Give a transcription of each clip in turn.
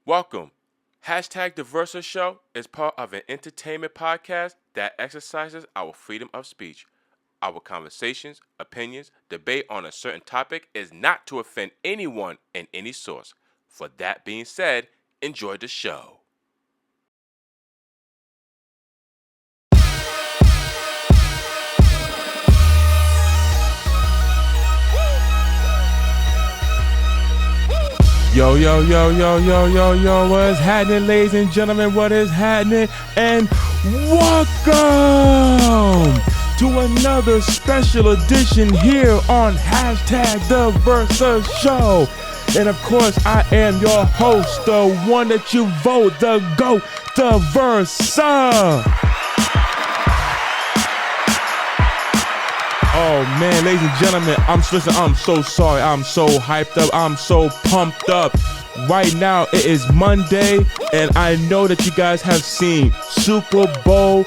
Welcome. Hashtag THEVERSASHOW is part of an entertainment podcast that exercises our freedom of speech. Our conversations, opinions, debate on a certain topic is not to offend anyone in any source. For that being said, enjoy the show. Yo, what is happening, ladies and gentlemen? What is happening? And welcome to another special edition here on hashtag The Versa Show. And of course, I am your host, the one that you vote, the GOAT, The Versa. Oh man, ladies and gentlemen, I'm so sorry. I'm so hyped up. I'm so pumped up. Right now, it is Monday, and I know that you guys have seen Super Bowl.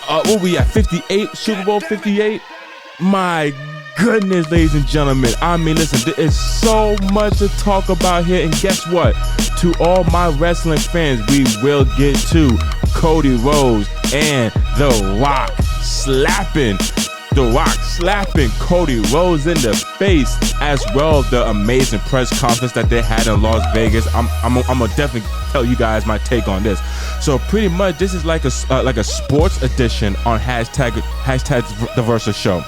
What we at? 58? Super Bowl 58? My goodness, ladies and gentlemen. I mean, listen, there is so much to talk about here, and guess what? To all my wrestling fans, we will get to Cody Rhodes and The Rock slapping Cody Rhodes in the face, as well as the amazing press conference that they had in Las Vegas. I'm gonna definitely tell you guys my take on this. So pretty much, this is like a sports edition on hashtag The Versa Show.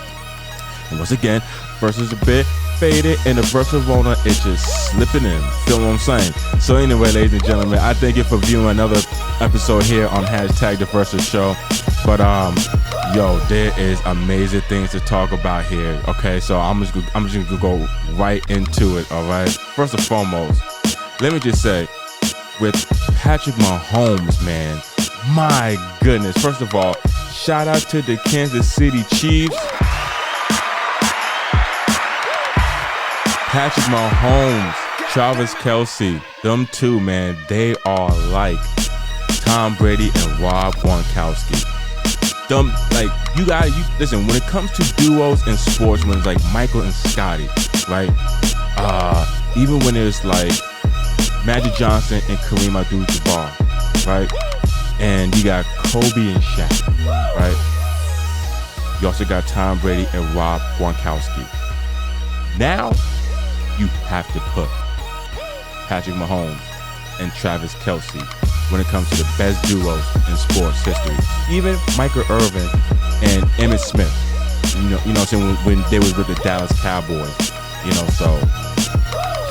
And once again, Versa's a bit faded, and the Versa Rona is just slipping in. Feel what I'm saying? So anyway, ladies and gentlemen, I thank you for viewing another episode here on hashtag The Versa Show. But yo, there is amazing things to talk about here. Okay, so I'm just gonna go right into it. All right. First and foremost, let me just say, with Patrick Mahomes, man, my goodness. First of all, shout out to the Kansas City Chiefs. Patrick Mahomes, Travis Kelce, them two, man, they are like Tom Brady and Rob Gronkowski. Them, like, you listen, when it comes to duos in sports, when it's like Michael and Scotty, right? Even when it's like Magic Johnson and Kareem Abdul-Jabbar, right? And you got Kobe and Shaq, right? You also got Tom Brady and Rob Gronkowski. Now, you have to put Patrick Mahomes and Travis Kelce when it comes to the best duos in sports history. Even Michael Irvin and Emmitt Smith. You know what I'm saying, when they was with the Dallas Cowboys. So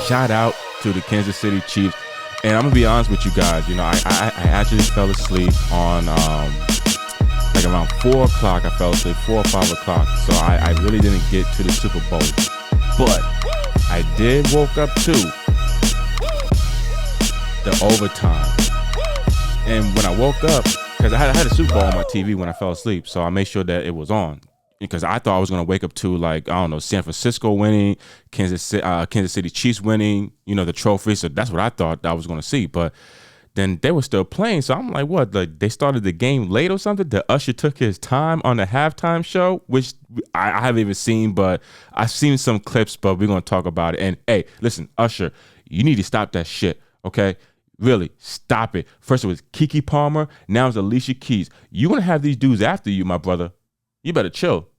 shout out to the Kansas City Chiefs. And I'm gonna be honest with you guys, I actually fell asleep on like around 4 o'clock. I fell asleep 4 or 5 o'clock. So I really didn't get to the Super Bowl. But I did woke up to the overtime. And when I woke up, because I had a Super Bowl on my TV when I fell asleep, so I made sure that it was on. Because I thought I was going to wake up to, like, I don't know, San Francisco winning, Kansas City Chiefs winning, the trophy. So that's what I thought I was going to see. But then they were still playing. So I'm like, what? Like, they started the game late or something? The Usher took his time on the halftime show, which I haven't even seen, but I've seen some clips, but we're going to talk about it. And, hey, listen, Usher, you need to stop that shit, okay? Really, stop it. First it was Keke Palmer, now it's Alicia Keys. You want to have these dudes after you, my brother. You better chill,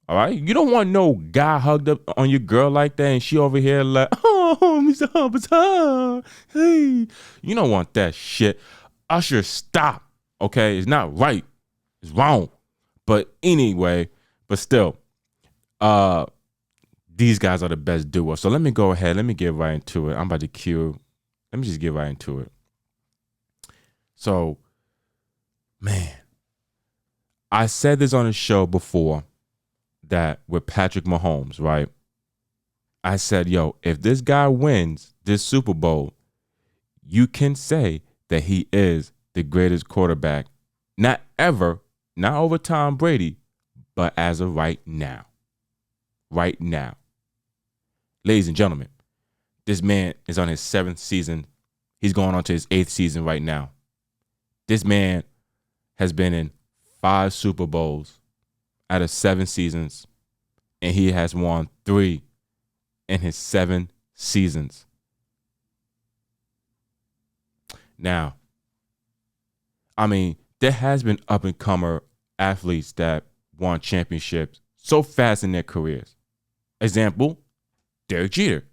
all right? You don't want no guy hugged up on your girl like that and she over here like, oh, Mr. Hubbard, hey. You don't want that shit. Usher, stop, okay? It's not right. It's wrong. But anyway, but still, these guys are the best duo. So let me go ahead. Let me get right into it. I'm about to cue. Let me just get right into it. So, man, I said this on the show before that with Patrick Mahomes, right? I said, yo, if this guy wins this Super Bowl, you can say that he is the greatest quarterback, not ever, not over Tom Brady, but as of right now. Right now. Ladies and gentlemen, this man is on his 7th season. He's going on to his 8th season right now. This man has been in 5 Super Bowls out of 7 seasons, and he has won 3 in his 7 seasons. Now, I mean, there has been up-and-comer athletes that won championships so fast in their careers. Example, Derek Jeter.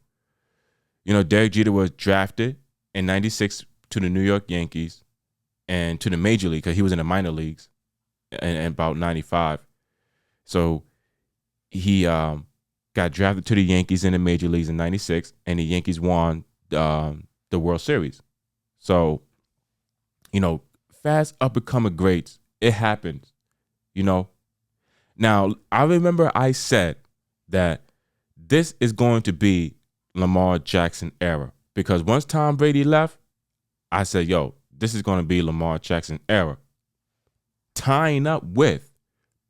You know, Derek Jeter was drafted in 96 to the New York Yankees and to the major league because he was in the minor leagues in about 95. So he got drafted to the Yankees in the major leagues in 96, and the Yankees won the World Series. So, you know, fast up-and-coming greats, it happens, you know. Now, I remember I said that this is going to be Lamar Jackson era because once Tom Brady left, I said, yo, this is going to be Lamar Jackson era, tying up with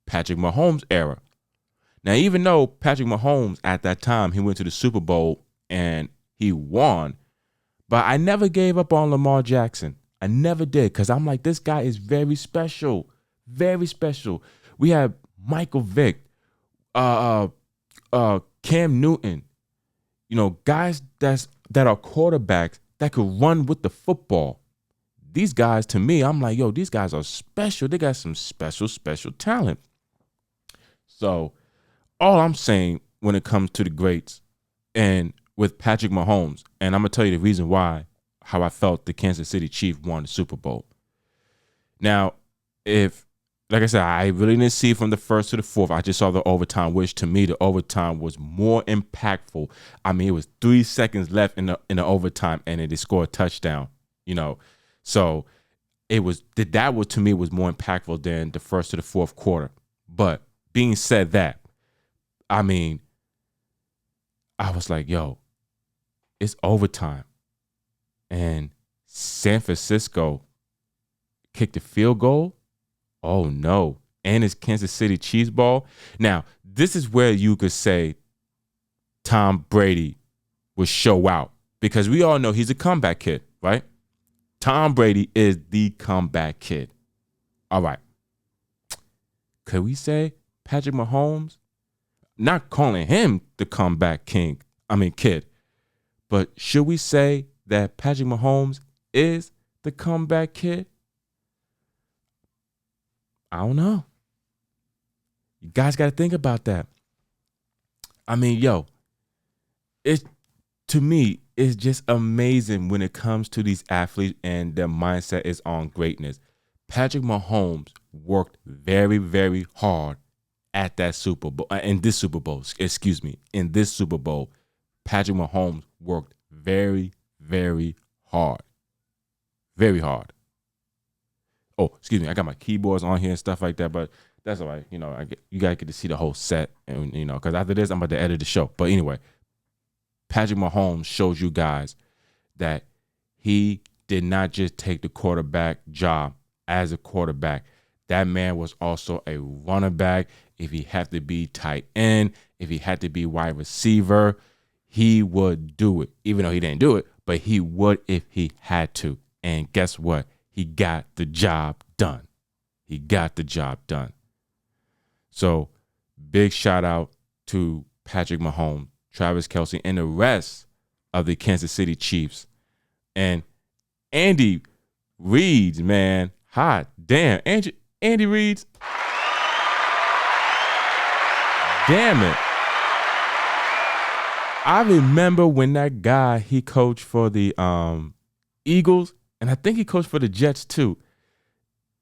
Patrick Mahomes era. Now, even though Patrick Mahomes at that time, he went to the Super Bowl and he won, but I never gave up on Lamar Jackson. I never did because I'm like, this guy is very special, very special. We have Michael Vick, Cam Newton, you know, guys that are quarterbacks that could run with the football. These guys, to me, I'm like, yo, these guys are special. They got some special talent. So all I'm saying when it comes to the greats and with Patrick Mahomes, and I'm going to tell you the reason why, how I felt the Kansas City Chiefs won the Super Bowl. Now, like I said, I really didn't see from the first to the fourth. I just saw the overtime, which to me, the overtime was more impactful. I mean, it was 3 seconds left in the overtime, and they scored a touchdown, you know. So that was to me was more impactful than the first to the fourth quarter. But being said that, I mean, I was like, yo, it's overtime. And San Francisco kicked a field goal. Oh, no. And it's Kansas City Chiefs ball. Now, this is where you could say Tom Brady will show out because we all know he's a comeback kid, right? Tom Brady is the comeback kid. All right. Could we say Patrick Mahomes? Not calling him the comeback kid, but should we say that Patrick Mahomes is the comeback kid? I don't know. You guys got to think about that. I mean, yo, to me, it's just amazing when it comes to these athletes and their mindset is on greatness. Patrick Mahomes worked very, very hard at that Super Bowl, in this Super Bowl, Patrick Mahomes worked very, very hard. Very hard. Oh, excuse me, I got my keyboards on here and stuff like that, but that's all right. You know, you got to get to see the whole set, and you know, because after this, I'm about to edit the show. But anyway, Patrick Mahomes shows you guys that he did not just take the quarterback job as a quarterback. That man was also a running back. If he had to be tight end, if he had to be wide receiver, he would do it. Even though he didn't do it, but he would if he had to. And guess what? He got the job done. So big shout out to Patrick Mahomes, Travis Kelce, and the rest of the Kansas City Chiefs. And Andy Reid, man, hot damn. Andy Reid. Damn it. I remember when that guy, he coached for the Eagles, and I think he coached for the Jets too.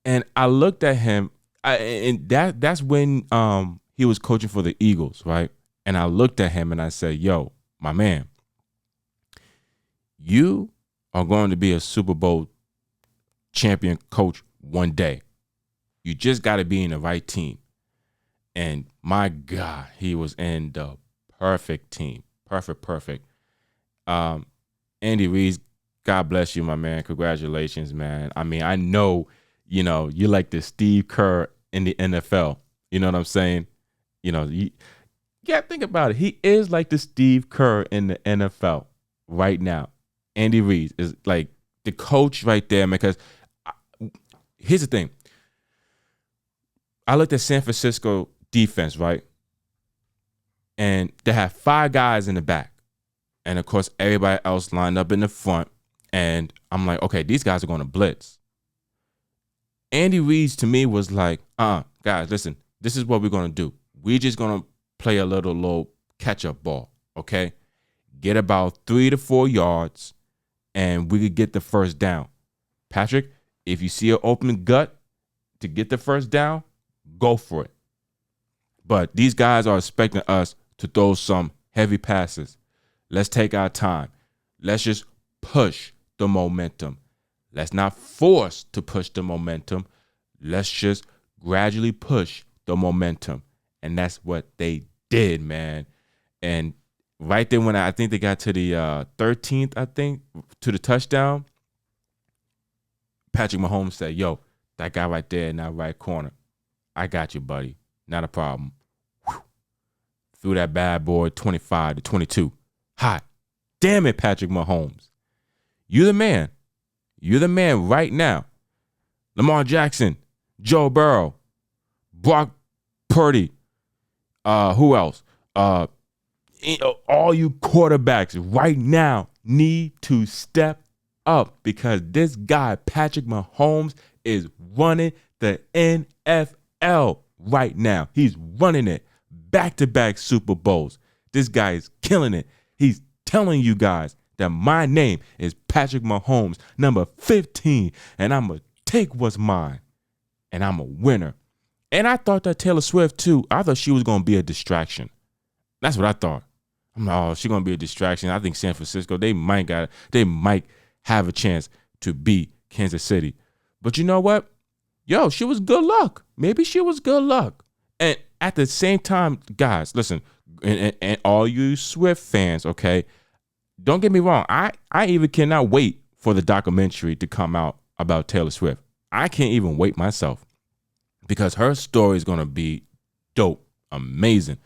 And I looked at him, and that's when he was coaching for the Eagles, right? And I looked at him and I said, yo, my man, you are going to be a Super Bowl champion coach one day. You just got to be in the right team. And my God, he was in the perfect team. Perfect. Andy Reid, God bless you, my man. Congratulations, man. I mean, I know, you know, you're like the Steve Kerr in the NFL. You know what I'm saying? You know, think about it. He is like the Steve Kerr in the NFL right now. Andy Reid is like the coach right there, because here's the thing. I looked at San Francisco defense, right? And they have 5 guys in the back. And, of course, everybody else lined up in the front. And I'm like, okay, these guys are going to blitz. Andy Reid to me was like, guys, listen, this is what we're going to do. We're just going to play a little catch-up ball, okay? Get about 3 to 4 yards, and we could get the first down. Patrick, if you see an open gut to get the first down, go for it. But these guys are expecting us to throw some heavy passes. Let's take our time. Let's just push the momentum. Let's not force to push the momentum. Let's just gradually push the momentum. And that's what they did, man. And right there when I think they got to the 13th, I think, to the touchdown, Patrick Mahomes said, yo, that guy right there in that right corner, I got you, buddy. Not a problem. Whew. Threw that bad boy 25 to 22. Hot. Damn it, Patrick Mahomes. You're the man. You're the man right now. Lamar Jackson, Joe Burrow, Brock Purdy. Who else? All you quarterbacks right now need to step up because this guy, Patrick Mahomes, is running the NFL right now. He's running it. Back-to-back Super Bowls. This guy is killing it. He's telling you guys that my name is Patrick Mahomes, number 15, and I'm going to take what's mine, and I'm a winner. And I thought that Taylor Swift, too, I thought she was going to be a distraction. That's what I thought. I'm like, oh, she's going to be a distraction. I think San Francisco, they might have a chance to beat Kansas City. But you know what? Yo, she was good luck. Maybe she was good luck. And at the same time, guys, listen, and all you Swift fans, okay, don't get me wrong. I even cannot wait for the documentary to come out about Taylor Swift. I can't even wait myself because her story is going to be dope, amazing.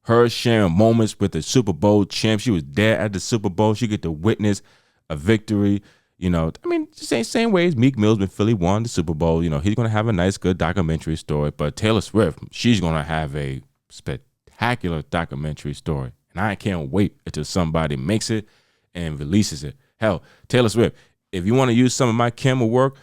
Her sharing moments with the Super Bowl champ. She was there at the Super Bowl. She get to witness a victory. You know, I mean, same way as Meek Mill's when Philly won the Super Bowl. You know, he's going to have a nice, good documentary story. But Taylor Swift, she's going to have a spectacular documentary story. And I can't wait until somebody makes it and releases it. Hell, Taylor Swift, if you want to use some of my camera work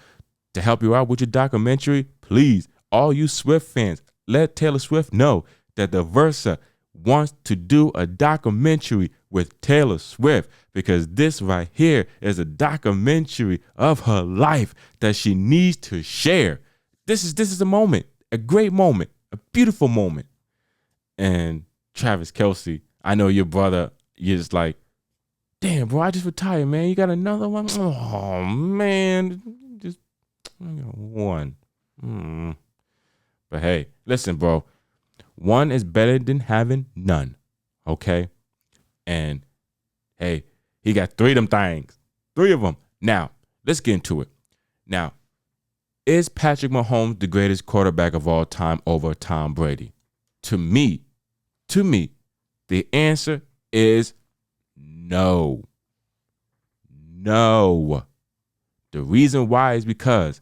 to help you out with your documentary, please, all you Swift fans, let Taylor Swift know that the Versa wants to do a documentary with Taylor Swift because this right here is a documentary of her life that she needs to share. This is a moment, a great moment, a beautiful moment. And Travis Kelce, I know your brother, you're just like, damn, bro, I just retired, man. You got another one? Oh, man. Just one. But hey, listen, bro. One is better than having none, okay? And, hey, he got 3 of them things. 3 of them. Now, let's get into it. Now, is Patrick Mahomes the greatest quarterback of all time over Tom Brady? To me, the answer is no. No. The reason why is because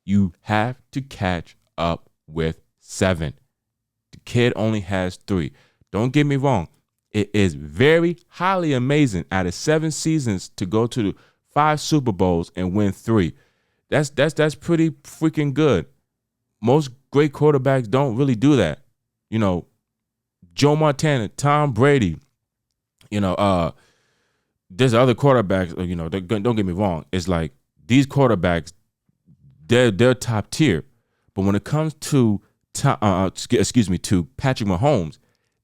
you have to catch up with 7. The kid only has 3. Don't get me wrong. It is very highly amazing out of 7 seasons to go to 5 Super Bowls and win 3. That's pretty freaking good. Most great quarterbacks don't really do that. You know, Joe Montana, Tom Brady, you know, there's other quarterbacks, you know, don't get me wrong. It's like these quarterbacks, they're top tier. But when it comes to to Patrick Mahomes,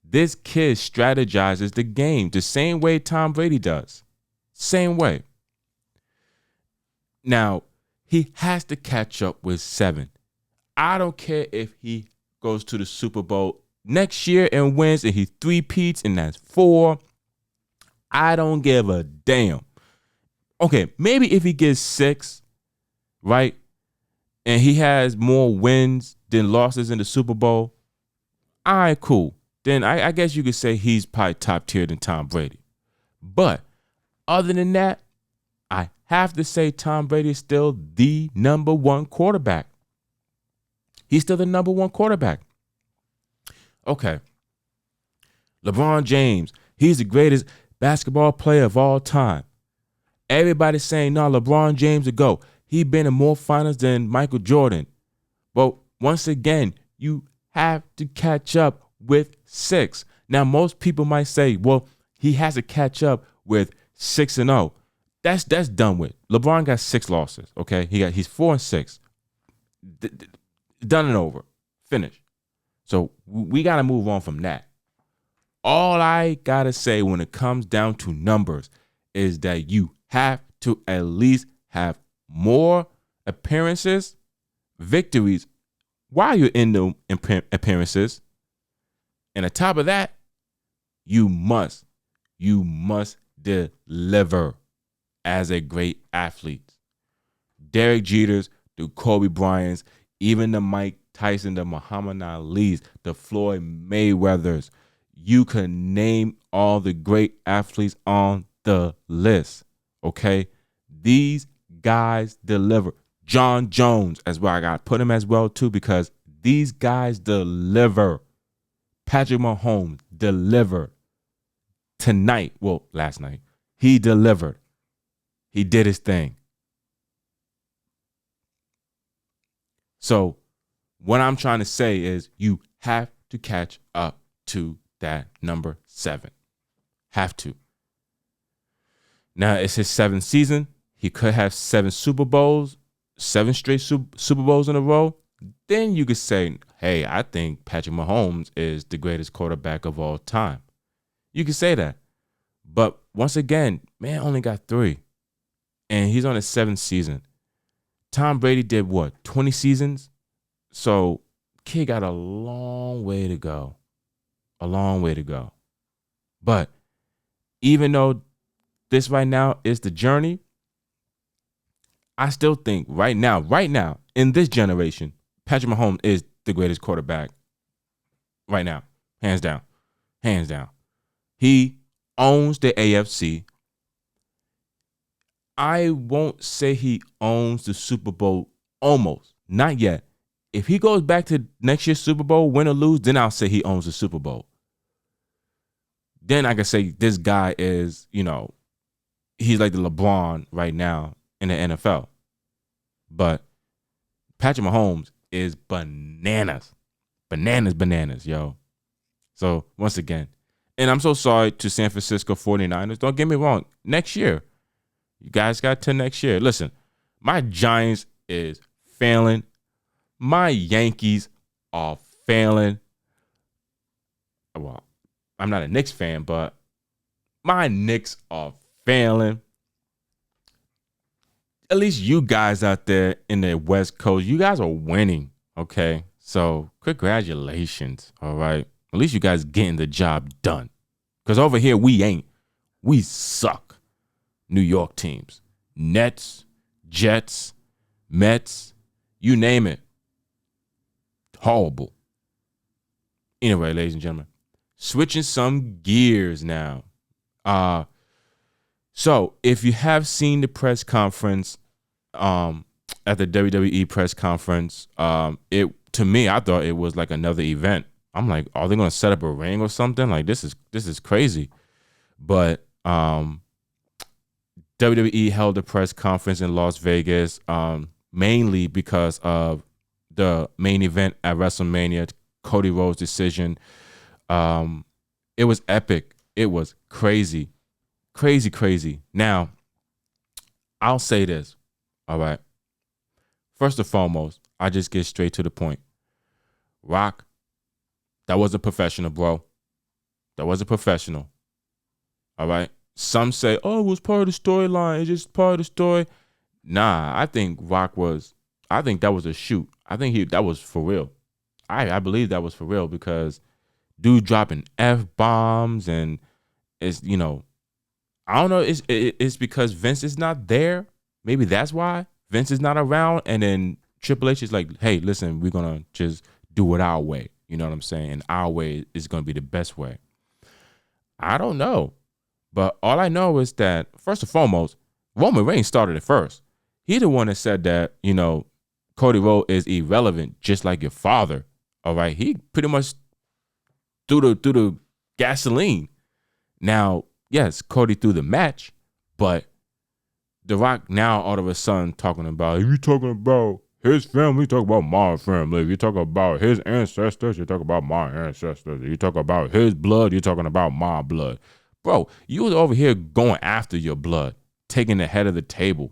this kid strategizes the game the same way Tom Brady does. Same way. Now, he has to catch up with 7. I don't care if he goes to the Super Bowl next year and wins and he 3-peats and that's 4. I don't give a damn. Okay, maybe if he gets 6, right, and he has more wins than losses in the Super Bowl, all right, cool. Then I guess you could say he's probably top tier than Tom Brady. But other than that, I have to say Tom Brady is still the number 1 quarterback. He's still the number 1 quarterback. Okay. LeBron James, he's the greatest basketball player of all time. Everybody's saying, no, LeBron James to go. He been in more finals than Michael Jordan. But once again, you have to catch up with 6. Now, most people might say, well, he has to catch up with 6-0. That's done with. LeBron got 6 losses. Okay, he's 4-6. Done and over. Finished. So we got to move on from that. All I got to say when it comes down to numbers is that you have to at least have more appearances, victories while you're in the appearances. And on top of that, you must deliver as a great athlete. Derek Jeters, the Kobe Bryants, even the Mike Tyson, the Muhammad Ali's, the Floyd Mayweathers. You can name all the great athletes on the list, okay? These guys deliver. John Jones as well. I got to put him as well, too, because these guys deliver. Patrick Mahomes delivered. Tonight, well, last night, he delivered. He did his thing. So what I'm trying to say is you have to catch up to that number 7. Have to. Now, it's his 7th season. He could have 7 Super Bowls, 7 straight Super Bowls in a row. Then you could say, hey, I think Patrick Mahomes is the greatest quarterback of all time. You could say that. But once again, man only got 3. And he's on his 7th season. Tom Brady did what? 20 seasons? So kid got a long way to go. A long way to go. But even though this right now is the journey, I still think right now, in this generation, Patrick Mahomes is the greatest quarterback right now. Hands down. Hands down. He owns the AFC. I won't say he owns the Super Bowl almost. Not yet. If he goes back to next year's Super Bowl, win or lose, then I'll say he owns the Super Bowl. Then I can say this guy is, he's like the LeBron right now in the NFL. But Patrick Mahomes is bananas. Bananas, yo. So, once again, and I'm so sorry to San Francisco 49ers. Don't get me wrong. Next year, you guys got to next year. Listen, my Giants is failing. My Yankees are failing. Well, I'm not a Knicks fan, but my Knicks are failing. At least you guys out there in the West Coast, you guys are winning, okay? So, congratulations, all right? At least you guys getting the job done. Because over here, we ain't. We suck. New York teams. Nets, Jets, Mets, you name it. Horrible. Anyway, ladies and gentlemen, switching some gears now. So if you have seen the press conference at the WWE press conference, to me, I thought it was like another event. I'm like, are they going to set up a ring or something? Like, this is crazy. But WWE held a press conference in Las Vegas, mainly because of the main event at WrestleMania, Cody Rhodes' decision. It was epic. It was crazy. Crazy. Now, I'll say this, all right? First and foremost, I just get straight to the point. Rock, that wasn't professional, bro. That wasn't professional. All right? Some say, oh, it was part of the storyline. It's just part of the story. Nah, I think that was a shoot. I think that was for real. I believe that was for real because dude dropping F-bombs and it's, I don't know. It's because Vince is not there. Maybe that's why Vince is not around. And then Triple H is like, hey, listen, we're going to just do it our way. You know what I'm saying? And our way is going to be the best way. I don't know. But all I know is that, first and foremost, Roman Reigns started it first. He the one that said that, Cody Rhodes is irrelevant, just like your father. All right. He pretty much threw the gasoline. Now, yes, Cody threw the match, but The Rock now all of a sudden talking about, if you talking about his family, talk about my family. If you talk about his ancestors, you talk about my ancestors. If you talk about his blood, you're talking about my blood. Bro, you was over here going after your blood, taking the head of the table.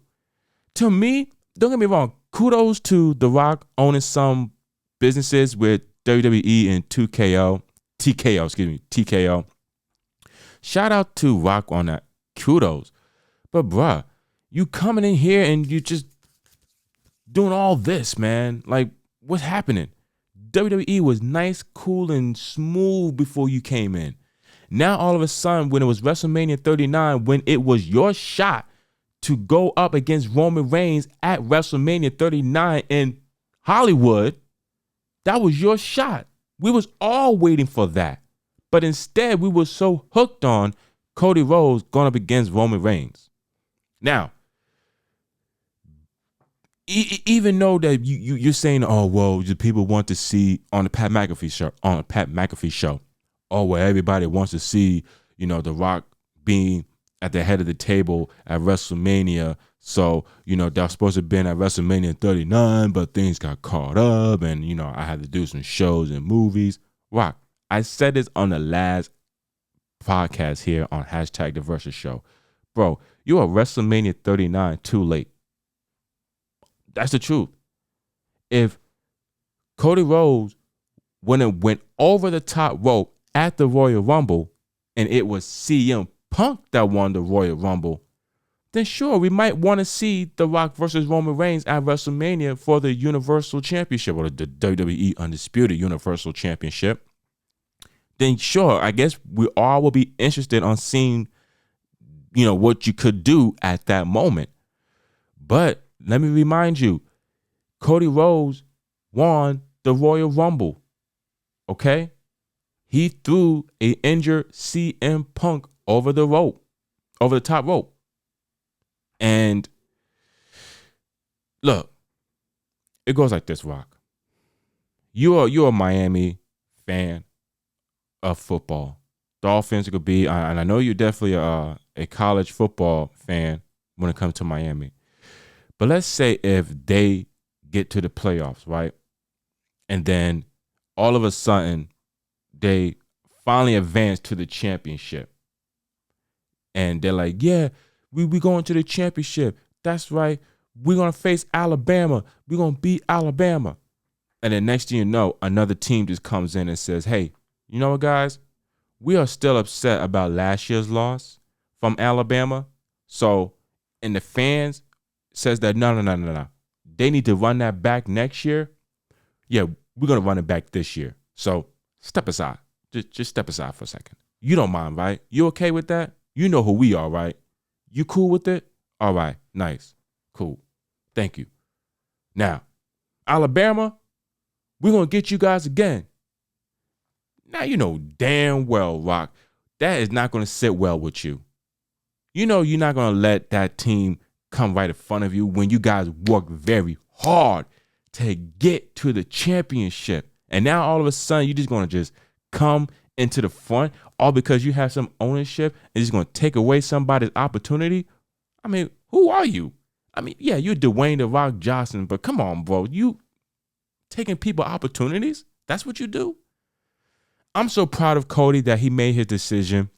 To me, don't get me wrong, kudos to The Rock owning some businesses with WWE and TKO. Shout out to Rock on that. Kudos. But bruh, you coming in here and you just doing all this, man. Like, what's happening? WWE was nice, cool, and smooth before you came in. Now, all of a sudden, when it was WrestleMania 39, when it was your shot to go up against Roman Reigns at WrestleMania 39 in Hollywood, that was your shot. We was all waiting for that. But instead, we were so hooked on Cody Rhodes going up against Roman Reigns. Now, even though that you're saying, oh, well, the people want to see on the Pat McAfee show, oh, well, everybody wants to see, The Rock being at the head of the table at WrestleMania. So, they're supposed to have been at WrestleMania 39, but things got caught up and, I had to do some shows and movies. Rock, I said this on the last podcast here on #TheVersasHow. Bro, you are WrestleMania 39 too late. That's the truth. If Cody Rhodes went over the top rope at the Royal Rumble and it was CM Punk that won the Royal Rumble, then sure, we might want to see The Rock versus Roman Reigns at WrestleMania for the Universal Championship or the WWE Undisputed Universal Championship. Then sure, I guess we all will be interested on seeing, what you could do at that moment. But let me remind you, Cody Rhodes won the Royal Rumble. Okay? He threw an injured CM Punk over the top rope. And look, it goes like this, Rock. You're a Miami fan of football. Dolphins could be, and I know you're definitely a college football fan when it comes to Miami. But let's say if they get to the playoffs, right? And then all of a sudden they finally advance to the championship. And they're like, yeah, we going to the championship. That's right. We're going to face Alabama. We're going to beat Alabama. And then next thing you know, another team just comes in and says, hey, you know what, guys? We are still upset about last year's loss from Alabama. So, and the fans says that no. They need to run that back next year. Yeah, we're going to run it back this year. So step aside. Just step aside for a second. You don't mind, right? You okay with that? You know who we are, right? You cool with it? All right, nice. Cool. Thank you. Now, Alabama, we're going to get you guys again. Now, you know damn well, Rock, that is not going to sit well with you. You know you're not going to let that team come right in front of you when you guys work very hard to get to the championship. And now all of a sudden you're just going to just come into the front all because you have some ownership and just going to take away somebody's opportunity. I mean, who are you? I mean, yeah, you're Dwayne The Rock Johnson, but come on, bro. You taking people opportunities? That's what you do? I'm so proud of Cody that he made his decision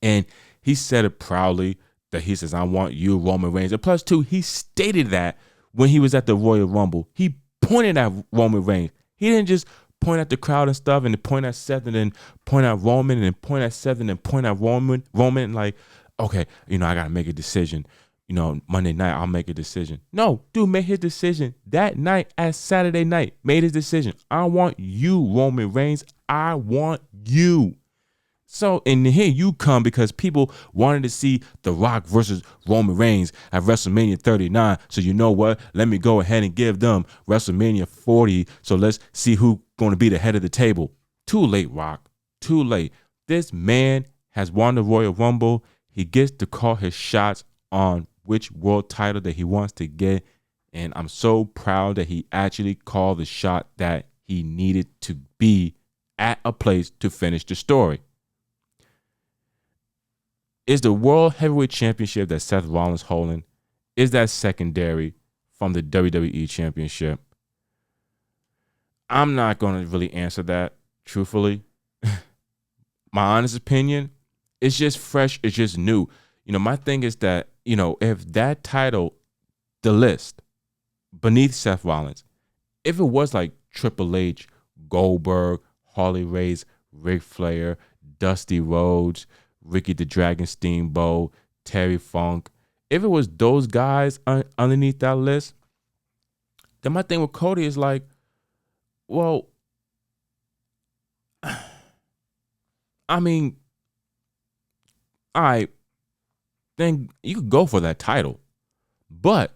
and he said it proudly that he says, I want you, Roman Reigns. And plus, too, he stated that when he was at the Royal Rumble. He pointed at Roman Reigns. He didn't just point at the crowd and stuff and then point at Seth and then point at Roman and then point at Seth and then point at Roman like, okay, I got to make a decision. Monday night, I'll make a decision. No, dude made his decision that night at Saturday night. Made his decision. I want you, Roman Reigns. I want you. So, and here you come because people wanted to see The Rock versus Roman Reigns at WrestleMania 39. So you know what? Let me go ahead and give them WrestleMania 40. So let's see who's going to be the head of the table. Too late, Rock. Too late. This man has won the Royal Rumble. He gets to call his shots on which world title that he wants to get. And I'm so proud that he actually called the shot that he needed to be at a place to finish the story. Is the World Heavyweight Championship that Seth Rollins holding, is that secondary from the WWE Championship? I'm not going to really answer that, truthfully. My honest opinion, it's just fresh, it's just new. My thing is that, if that title, the list, beneath Seth Rollins, if it was like Triple H, Goldberg, Harley Race, Ric Flair, Dusty Rhodes, Ricky the Dragon Steamboat, Terry Funk, if it was those guys underneath that list, then my thing with Cody is like, well, I mean, all right, then you could go for that title. But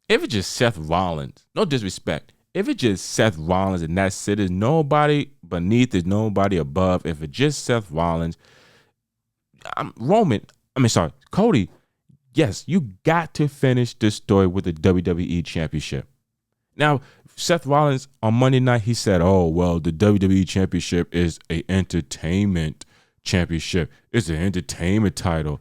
if it's just Seth Rollins, no disrespect, if it's just Seth Rollins and that's it, there's nobody beneath, there's nobody above. If it's just Seth Rollins, Cody, yes, you got to finish this story with the WWE Championship. Now, Seth Rollins on Monday night, he said, oh, well, the WWE Championship is an entertainment championship. It's an entertainment title.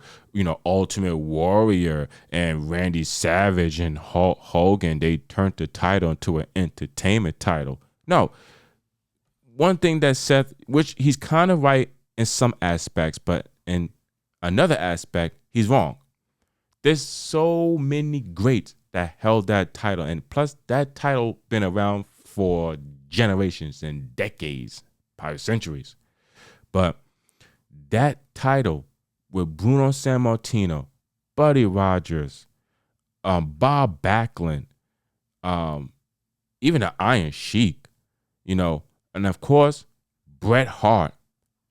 Ultimate Warrior and Randy Savage and Hulk Hogan, they turned the title into an entertainment title. No. One thing that Seth, which he's kind of right in some aspects, but in another aspect, he's wrong. There's so many greats that held that title, and plus that title been around for generations and decades, probably centuries. But that title with Bruno Sammartino, Buddy Rogers, Bob Backlund, even the Iron Sheik, and of course Bret Hart,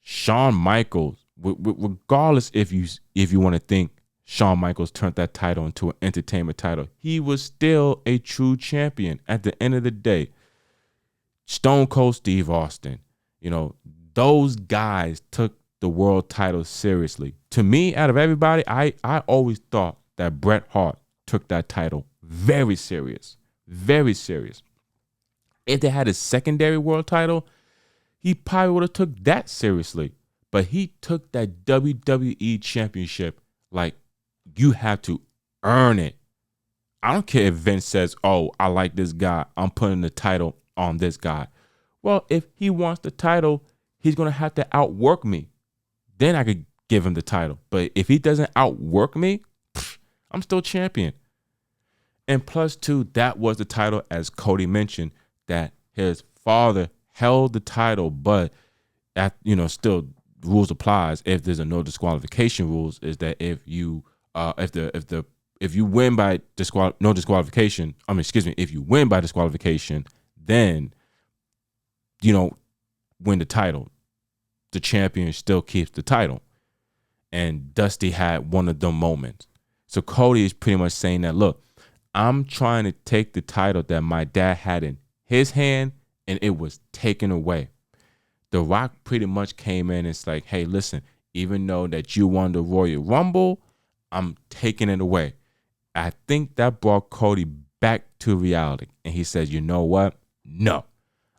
Shawn Michaels. Regardless if you want to think Shawn Michaels turned that title into an entertainment title, he was still a true champion at the end of the day. Stone Cold Steve Austin, those guys took the world title seriously. To me, out of everybody, I always thought that Bret Hart took that title very serious. Very serious. If they had a secondary world title, he probably would have took that seriously. But he took that WWE Championship like you have to earn it. I don't care if Vince says, oh, I like this guy, I'm putting the title on this guy. Well, if he wants the title, he's going to have to outwork me. Then I could give him the title. But if he doesn't outwork me, I'm still champion. And plus, too, that was the title, as Cody mentioned, that his father held the title, but still rules applies. If there's a no disqualification rules, is that if you win by no disqualification, if you win by disqualification, then you don't win the title. The champion still keeps the title. And Dusty had one of them moments. So Cody is pretty much saying that, look, I'm trying to take the title that my dad had in his hand and it was taken away. The Rock pretty much came in and it's like, hey, listen, even though that you won the Royal Rumble, I'm taking it away. I think that brought Cody back to reality. And he says, you know what? No.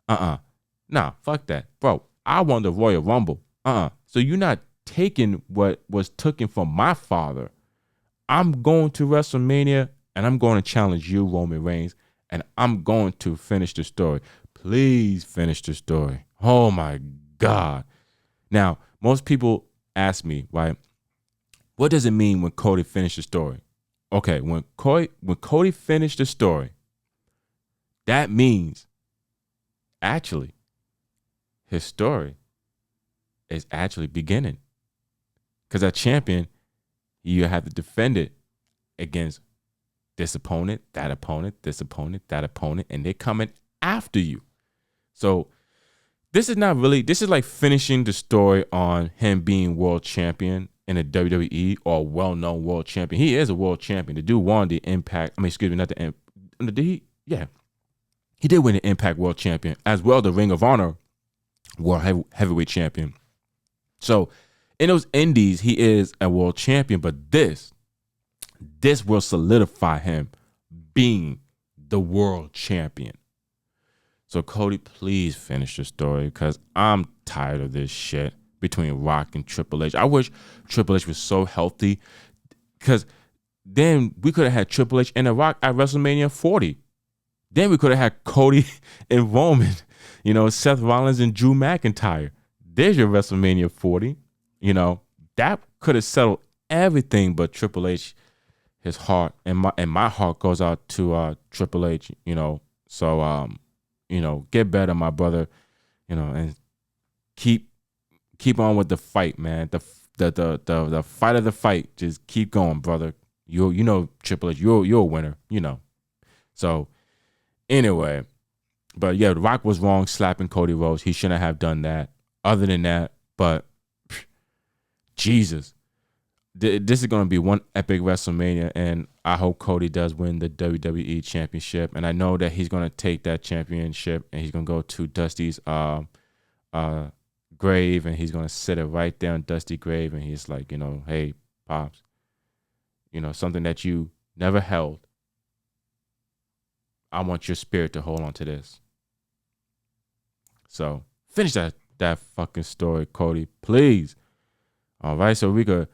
Nah, fuck that. Bro, I won the Royal Rumble. So you're not taking what was taken from my father. I'm going to WrestleMania and I'm going to challenge you, Roman Reigns, and I'm going to finish the story. Please finish the story. Oh my God. Now, most people ask me, right, what does it mean when Cody finished the story? Okay, when Cody finished the story, that means actually his story is actually beginning. Because as champion, you have to defend it against this opponent, that opponent, this opponent, that opponent, and they're coming after you. So this is like finishing the story on him being world champion in the WWE or well-known world champion. He is a world champion. The dude won the Impact. He did win the Impact World Champion, as well the Ring of Honor World Heavyweight Champion. So in those indies, he is a world champion, but this will solidify him being the world champion. So Cody, please finish the story because I'm tired of this shit between Rock and Triple H. I wish Triple H was so healthy because then we could have had Triple H and The Rock at WrestleMania 40. Then we could have had Cody and Roman, Seth Rollins and Drew McIntyre. There's your WrestleMania 40. That could have settled everything, but Triple H, his heart and my heart goes out to Triple H, So get better, my brother, and keep on with the fight, man. The fight of the fight. Just keep going, brother. Triple H, you're a winner, So anyway, but yeah, The Rock was wrong slapping Cody Rhodes. He shouldn't have done that. Other than that, but Jesus, this is going to be one epic WrestleMania, and I hope Cody does win the WWE Championship. And I know that he's going to take that championship and he's going to go to Dusty's grave, and he's going to sit it right there on Dusty's grave, and he's like, hey, Pops, something that you never held. I want your spirit to hold on to this. So finish that fucking story, Cody, please. All right, so we could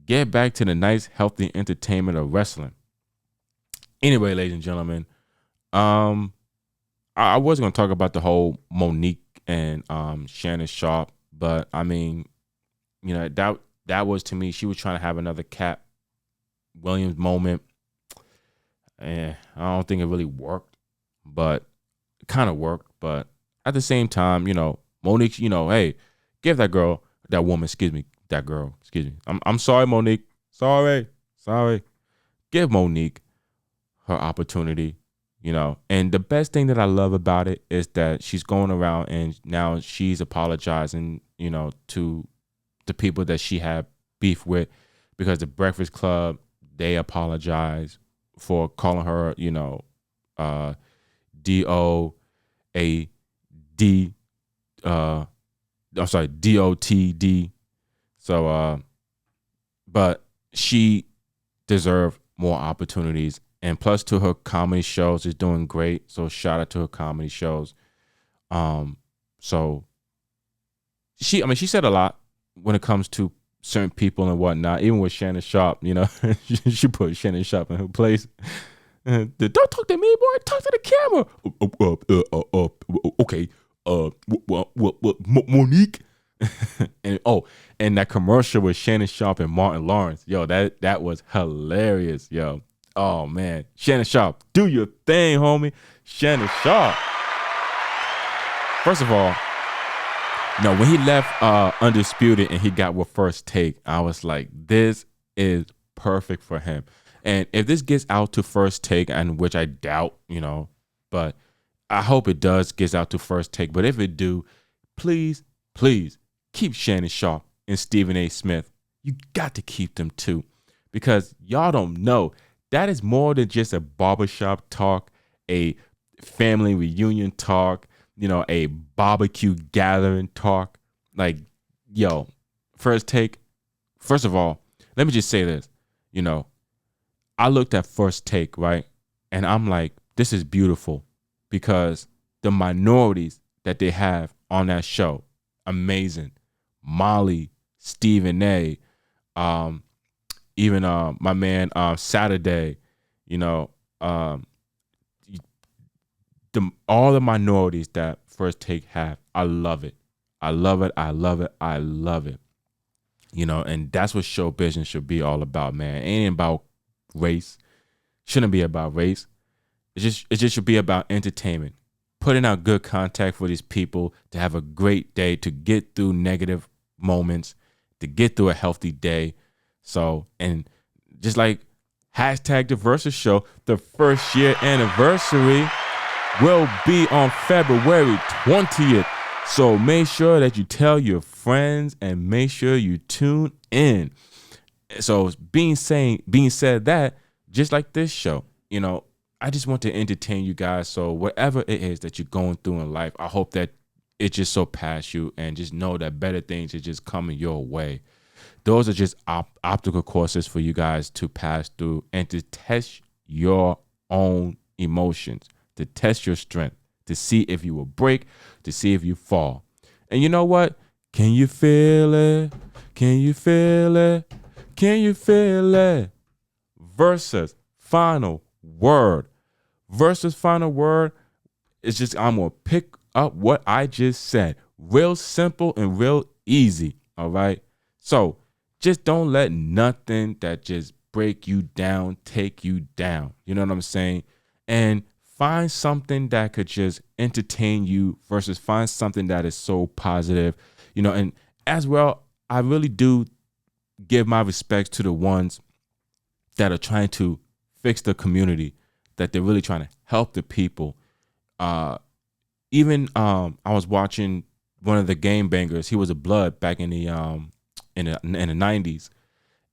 get back to the nice, healthy entertainment of wrestling. Anyway, ladies and gentlemen, I was going to talk about the whole Monique and Shannon Sharp, but I mean, that was, to me, she was trying to have another Cat Williams moment. I don't think it really worked, but it kind of worked. But at the same time, Monique, hey, give that woman, I'm sorry, Monique. Sorry. Give Monique her opportunity, And the best thing that I love about it is that she's going around and now she's apologizing, to the people that she had beef with, because the Breakfast Club, they apologize for calling her, DOTD. So, but she deserved more opportunities. And plus, to her comedy shows is doing great. So shout out to her comedy shows. So she said a lot when it comes to certain people and whatnot. Even with Shannon Sharp, she put Shannon Sharp in her place. Don't talk to me, boy. Talk to the camera. Okay. Monique. And that commercial with Shannon Sharp and Martin Lawrence, yo, that was hilarious, yo. Oh man, Shannon Sharp, do your thing, homie. Shannon Sharp. First of all, when he left Undisputed and he got with First Take, I was like, this is perfect for him. And if this gets out to First Take, and which I doubt, but I hope it does get out to First Take. But if it do, please keep Shannon Sharp and Stephen A. Smith. You got to keep them too, because y'all don't know. That is more than just a barbershop talk, a family reunion talk, a barbecue gathering talk. Like, yo, First Take. First of all, let me just say this. I looked at First Take, right? And I'm like, this is beautiful, because the minorities that they have on that show, amazing. Molly, Stephen A., even my man Saturday, all the minorities that First Take have, I love it. And that's what show business should be all about, man. It ain't about race. Shouldn't be about race. It just should be about entertainment. Putting out good content for these people to have a great day, to get through negative moments, to get through a healthy day. So, and just like #TheVersaShow, the first year anniversary will be on February 20th. So make sure that you tell your friends and make sure you tune in. So being said that, just like this show, I just want to entertain you guys. So whatever it is that you're going through in life, I hope that it just so pass you, and just know that better things are just coming your way. Those are just obstacle courses for you guys to pass through and to test your own emotions, to test your strength, to see if you will break, to see if you fall. And you know what? Can you feel it? Can you feel it? Can you feel it? Versus final word. Versus final word is just, I'm going to pick up what I just said. Real simple and real easy. All right. So just don't let nothing that just break you down take you down. You know what I'm saying? And find something that could just entertain you versus find something that is so positive. You know, and as well, I really do give my respects to the ones that are trying to fix the community, that they're really trying to help the people. I was watching one of the game bangers. He was a blood back in the 90s,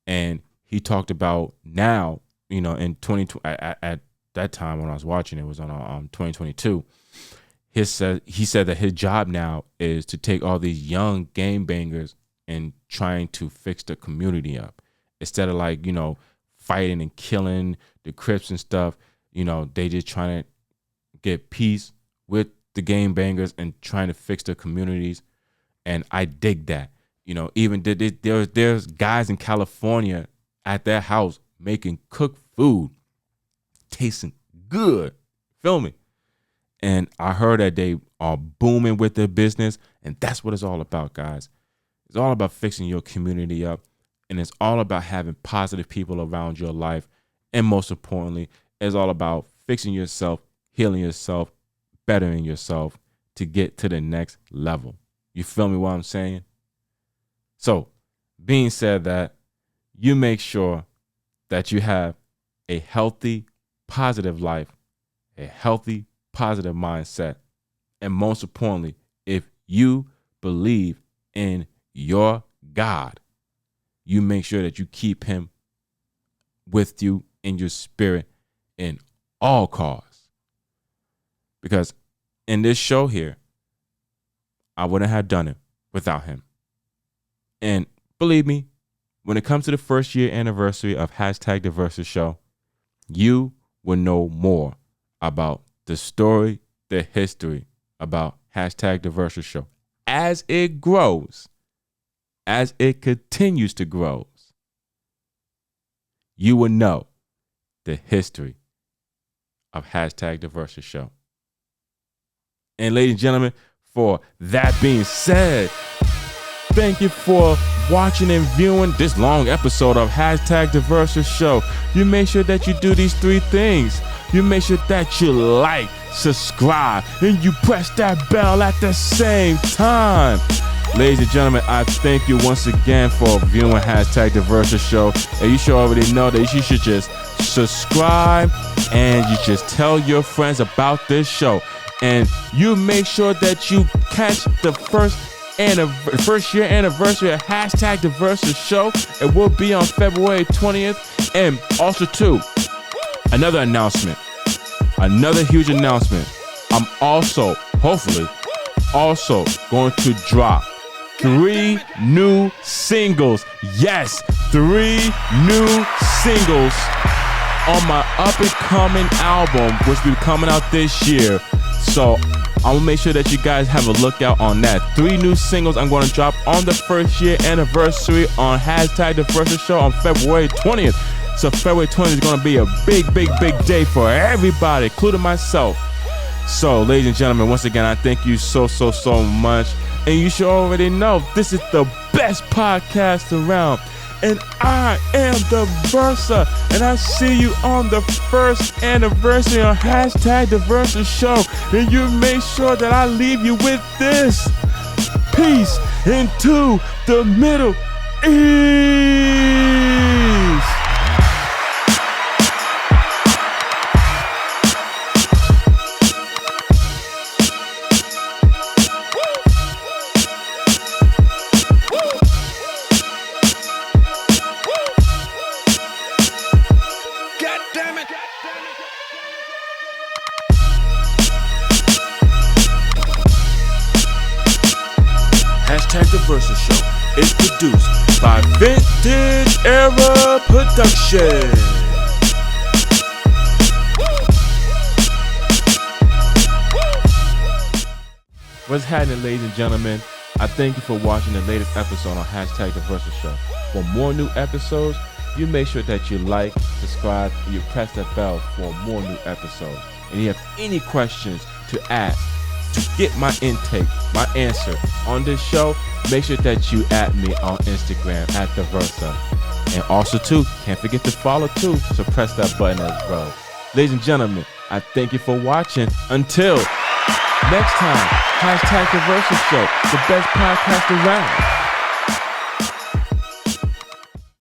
and he talked about now, you know, in 2020 at that time when I was watching it was on 2022. He said that his job now is to take all these young game bangers and trying to fix the community up instead of, like, you know, fighting and killing the Crips and stuff. You know, they just trying to get peace with the game bangers and trying to fix their communities. And I dig that. You know, even there's guys in California at their house making cooked food, tasting good. Feel me? And I heard that they are booming with their business. And that's what it's all about, guys. It's all about fixing your community up. And it's all about having positive people around your life. And most importantly, it's all about fixing yourself, healing yourself, bettering yourself to get to the next level. You feel me what I'm saying? So, being said that, you make sure that you have a healthy, positive life, a healthy, positive mindset. And most importantly, if you believe in your God, you make sure that you keep him with you in your spirit in all cause. Because in this show here, I wouldn't have done it without him. And believe me, when it comes to the first year anniversary of #TheVersasHow, you will know more about the story, the history about #TheVersasHow as it grows, as it continues to grow. You will know the history of #TheVersasHow. And ladies and gentlemen, for that being said, thank you for watching and viewing this long episode of #TheVersasHow. You make sure that you do these 3 things. You make sure that you like, subscribe, and you press that bell at the same time. Ladies and gentlemen, I thank you once again for viewing #TheVersasHow. And you should already know that you should just subscribe and you just tell your friends about this show. And you make sure that you catch the first year anniversary of #TheVersasHow. It will be on February 20th. And also too, another huge announcement. I'm also, hopefully, going to drop 3 new singles. Yes, 3 new singles on my up-and-coming album, which will be coming out this year. So I'm going to make sure that you guys have a lookout on that. 3 new singles I'm going to drop on the first year anniversary on #TheVersasHow on February 20th. So February 20th is going to be a big, big, big day for everybody, including myself. So, ladies and gentlemen, once again, I thank you so much. And you should already know this is the best podcast around. And I am the Versa. And I see you on the first anniversary on #TheVersasHow. And you make sure that I leave you with this. Peace into the Middle East. #TheVersasHow is produced by Vintage Era Production. What's happening, ladies and gentlemen? I thank you for watching the latest episode on #TheVersasHow. For more new episodes, you make sure that you like, subscribe, and you press that bell for more new episodes. And if you have any questions to ask, to get my intake, my answer on this show, make sure that you add me on Instagram at TheVersa. And also too, can't forget to follow too, so press that button as well. Ladies and gentlemen, I thank you for watching. Until next time, #TheVersaShow, the best podcast around.